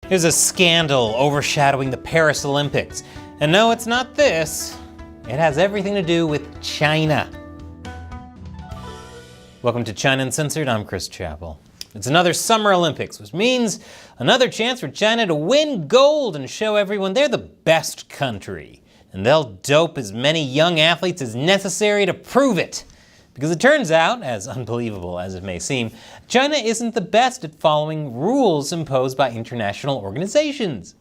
There's a scandal overshadowing the Paris Olympics. And no, it's not this. It has everything to do with China. Welcome to China Uncensored. I'm Chris Chappell. It's another Summer Olympics, which means another chance for China to win gold and show everyone they're the best country. And they'll dope as many young athletes as necessary to prove it. Because it turns out, as unbelievable as it may seem, China isn't the best at following rules imposed by international organizations.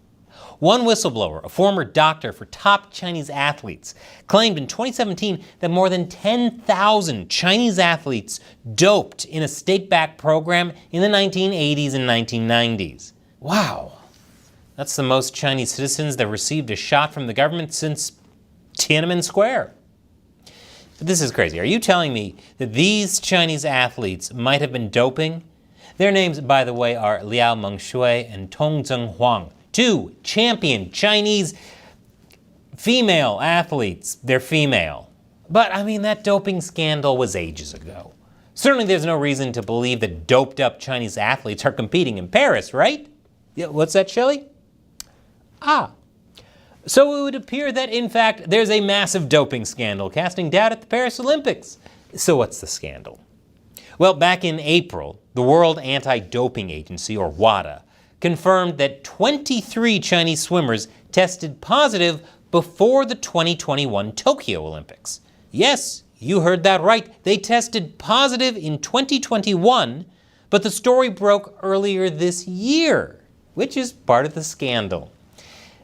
One whistleblower, a former doctor for top Chinese athletes, claimed in 2017 that more than 10,000 Chinese athletes doped in a state-backed program in the 1980s and 1990s. Wow. That's the most Chinese citizens that received a shot from the government since Tiananmen Square. But this is crazy. Are you telling me that these Chinese athletes might have been doping? Their names, by the way, are Liao Mengshui and Tong Zhenhuang, two champion Chinese female athletes. They're female. But, I mean, that doping scandal was ages ago. Certainly there's no reason to believe that doped-up Chinese athletes are competing in Paris, right? Yeah, what's that, Shelley? So it would appear that, in fact, there's a massive doping scandal casting doubt at the Paris Olympics. So what's the scandal? Well, back in April, the World Anti-Doping Agency, or WADA, confirmed that 23 Chinese swimmers tested positive before the 2021 Tokyo Olympics. Yes, you heard that right. They tested positive in 2021, but the story broke earlier this year, which is part of the scandal.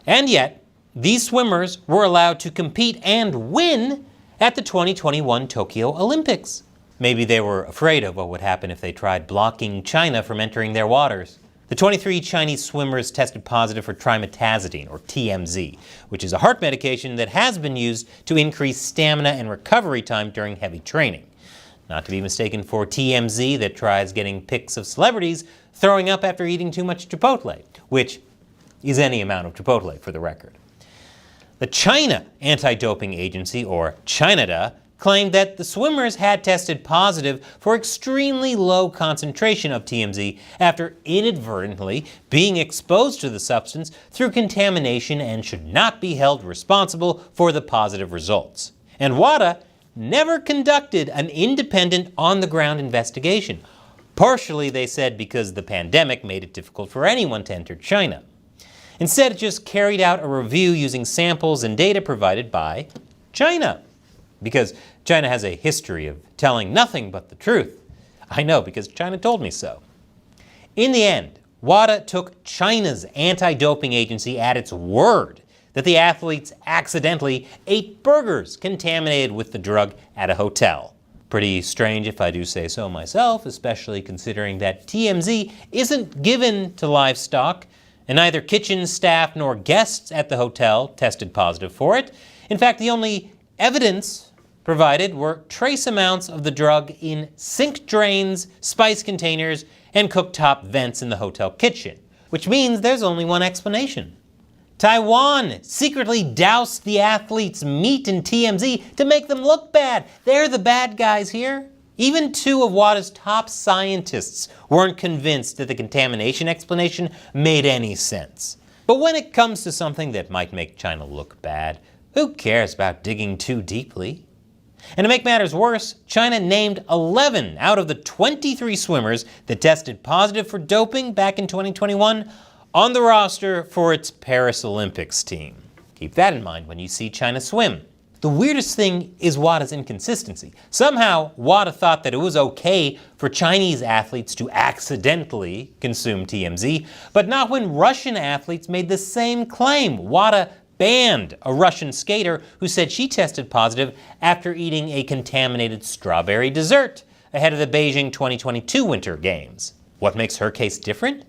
And yet, these swimmers were allowed to compete and win at the 2021 Tokyo Olympics. Maybe they were afraid of what would happen if they tried blocking China from entering their waters. The 23 Chinese swimmers tested positive for trimetazidine, or TMZ, which is a heart medication that has been used to increase stamina and recovery time during heavy training. Not to be mistaken for TMZ that tries getting pics of celebrities throwing up after eating too much Chipotle, which is any amount of Chipotle for the record. The China Anti-Doping Agency, or ChinaDA, claimed that the swimmers had tested positive for extremely low concentration of TMZ after inadvertently being exposed to the substance through contamination and should not be held responsible for the positive results. And WADA never conducted an independent on-the-ground investigation. Partially, they said, because the pandemic made it difficult for anyone to enter China. Instead, it just carried out a review using samples and data provided by China. Because China has a history of telling nothing but the truth. I know, because China told me so. In the end, WADA took China's anti-doping agency at its word that the athletes accidentally ate burgers contaminated with the drug at a hotel. Pretty strange if I do say so myself, especially considering that TMZ isn't given to livestock, and neither kitchen staff nor guests at the hotel tested positive for it. In fact, the only evidence provided were trace amounts of the drug in sink drains, spice containers, and cooktop vents in the hotel kitchen, which means there's only one explanation. Taiwan secretly doused the athletes' meat in TMZ to make them look bad. They're the bad guys here. Even two of WADA's top scientists weren't convinced that the contamination explanation made any sense. But when it comes to something that might make China look bad, who cares about digging too deeply? And to make matters worse, China named 11 out of the 23 swimmers that tested positive for doping back in 2021 on the roster for its Paris Olympics team. Keep that in mind when you see China swim. The weirdest thing is WADA's inconsistency. Somehow, WADA thought that it was okay for Chinese athletes to accidentally consume TMZ, but not when Russian athletes made the same claim. WADA banned a Russian skater who said she tested positive after eating a contaminated strawberry dessert ahead of the Beijing 2022 Winter Games. What makes her case different?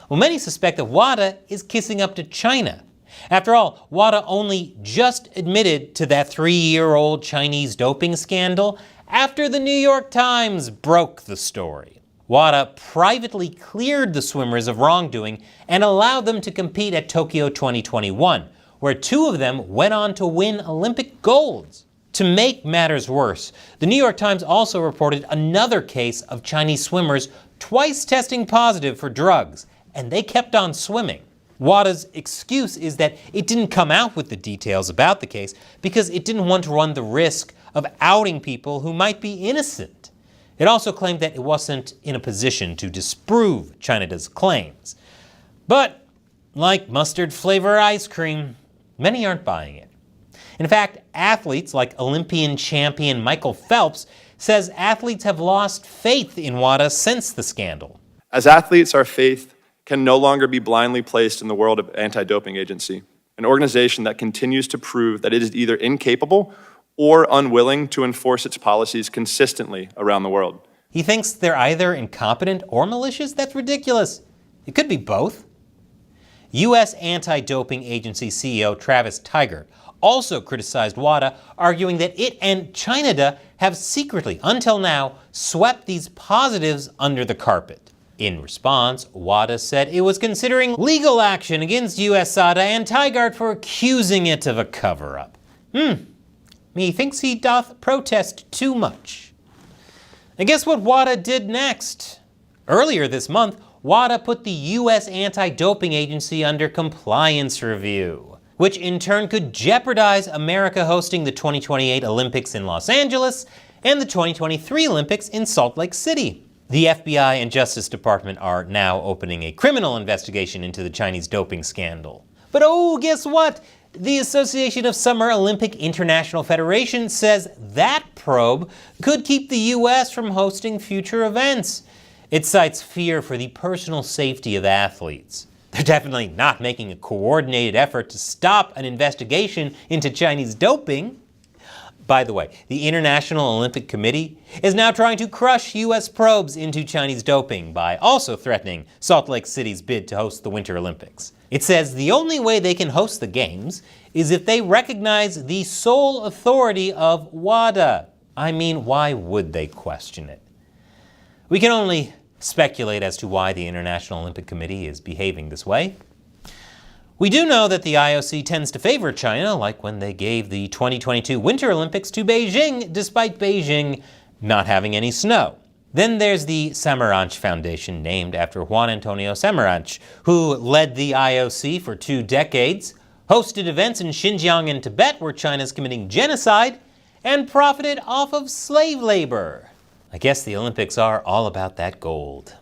Well, many suspect that WADA is kissing up to China. After all, WADA only just admitted to that 3-year-old Chinese doping scandal after the New York Times broke the story. WADA privately cleared the swimmers of wrongdoing and allowed them to compete at Tokyo 2021, where 2 of them went on to win Olympic golds. To make matters worse, the New York Times also reported another case of Chinese swimmers twice testing positive for drugs and they kept on swimming. WADA's excuse is that it didn't come out with the details about the case because it didn't want to run the risk of outing people who might be innocent. It also claimed that it wasn't in a position to disprove China's claims. But, like mustard flavor ice cream, many aren't buying it. In fact, athletes like Olympian champion Michael Phelps says athletes have lost faith in WADA since the scandal. As athletes, our faith can no longer be blindly placed in the world of anti-doping agency, an organization that continues to prove that it is either incapable or unwilling to enforce its policies consistently around the world. He thinks they're either incompetent or malicious? That's ridiculous. It could be both. U.S. anti-doping agency CEO Travis Tiger also criticized WADA, arguing that it and China have secretly, until now, swept these positives under the carpet. In response, WADA said it was considering legal action against USADA and Tigard for accusing it of a cover-up. Methinks he doth protest too much. And guess what WADA did next? Earlier this month, WADA put the U.S. anti-doping agency under compliance review, which in turn could jeopardize America hosting the 2028 Olympics in Los Angeles and the 2023 Olympics in Salt Lake City. The FBI and Justice Department are now opening a criminal investigation into the Chinese doping scandal. But oh, guess what? The Association of Summer Olympic International Federation says that probe could keep the U.S. from hosting future events. It cites fear for the personal safety of athletes. They're definitely not making a coordinated effort to stop an investigation into Chinese doping. By the way, the International Olympic Committee is now trying to crush U.S. probes into Chinese doping by also threatening Salt Lake City's bid to host the Winter Olympics. It says the only way they can host the Games is if they recognize the sole authority of WADA. I mean, why would they question it? We can only speculate as to why the International Olympic Committee is behaving this way. We do know that the IOC tends to favor China, like when they gave the 2022 Winter Olympics to Beijing, despite Beijing not having any snow. Then there's the Samaranch Foundation, named after Juan Antonio Samaranch, who led the IOC for 2 decades, hosted events in Xinjiang and Tibet where China's committing genocide, and profited off of slave labor. I guess the Olympics are all about that gold.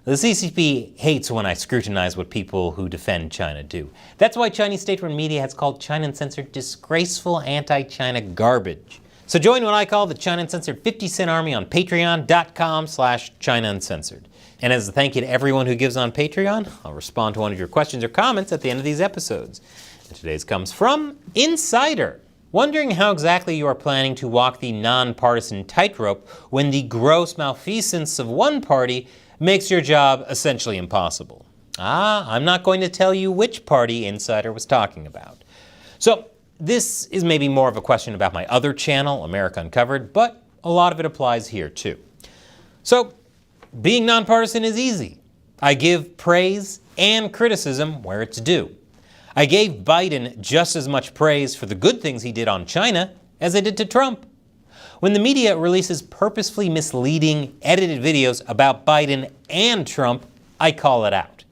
The CCP hates when I scrutinize what people who defend China do. That's why Chinese state-run media has called China Uncensored disgraceful anti-China garbage. So join what I call the China Uncensored 50-cent army on patreon.com/China Uncensored. And as a thank you to everyone who gives on Patreon, I'll respond to one of your questions or comments at the end of these episodes. And today's comes from Insider. Wondering how exactly you are planning to walk the nonpartisan tightrope when the gross malfeasance of one party makes your job essentially impossible. I'm not going to tell you which party Insider was talking about. So this is maybe more of a question about my other channel, America Uncovered, but a lot of it applies here too. So being nonpartisan is easy. I give praise and criticism where it's due. I gave Biden just as much praise for the good things he did on China as I did to Trump. When the media releases purposefully misleading, edited videos about Biden and Trump, I call it out.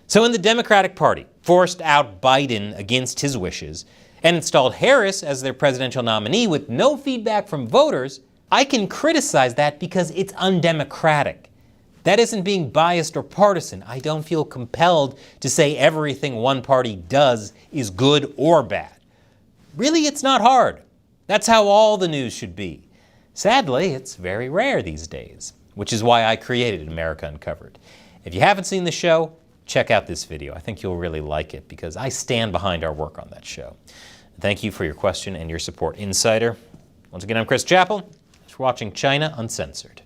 So when the Democratic Party forced out Biden against his wishes and installed Harris as their presidential nominee with no feedback from voters, I can criticize that because it's undemocratic. That isn't being biased or partisan. I don't feel compelled to say everything one party does is good or bad. Really, it's not hard. That's how all the news should be. Sadly, it's very rare these days, which is why I created America Uncovered. If you haven't seen the show, check out this video. I think you'll really like it because I stand behind our work on that show. Thank you for your question and your support, Insider. Once again, I'm Chris Chappell. Thanks for watching China Uncensored.